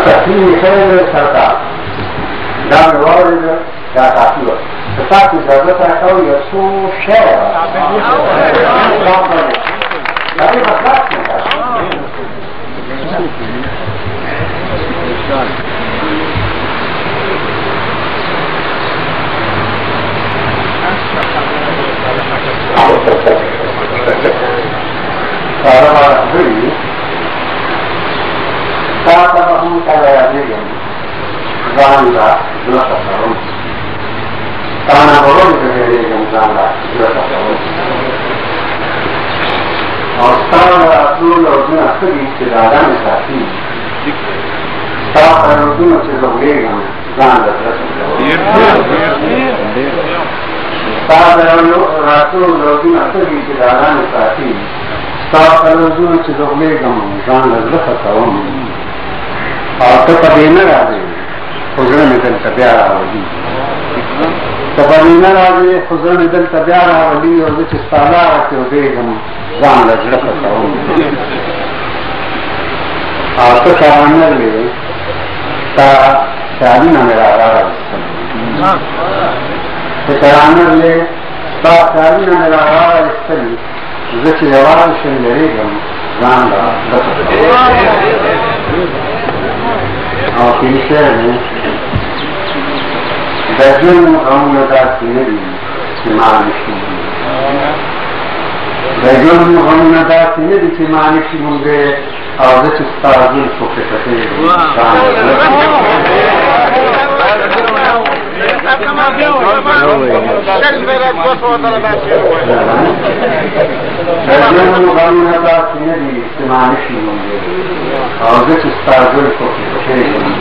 تحسين خير السرطان دا موارد دا کافی وقت تاکہ ضرورت رکھا ہو یسو شہر داری مسئلات میں فاطمهم كبيرهم زاندا لقطهم كان برون كبيرهم زاندا لقطهم أستاذ رسول الله أخذي استدادان ساتي صاحب رسول الله زاندا لقطهم صاحب رسول الله أخذي استدادان ساتي صاحب رسول الله زاندا لقطهم اور تو کبھی نہ راضی خزر میں دل تبیا راولی کبھی نہ راضی خزر میں دل تبیا راولی اور وچ استالا کے دے ہم جان لجڑ کرتا ہوں اور تو کہاں لے تا شادی نہ میرا راز تو کہاں لے تا شادی نہ میرا راز وچ جواب شندرے ہم جان لجڑ اور تیسرے میں دجن غمتا سینری سمانشی دجن غمتا سینری سمانشی مونگے اور دچ استاذن سوکے سکے دجن غمتا سینری سمانشی مونگے اور دچ استاذن سوکے سکے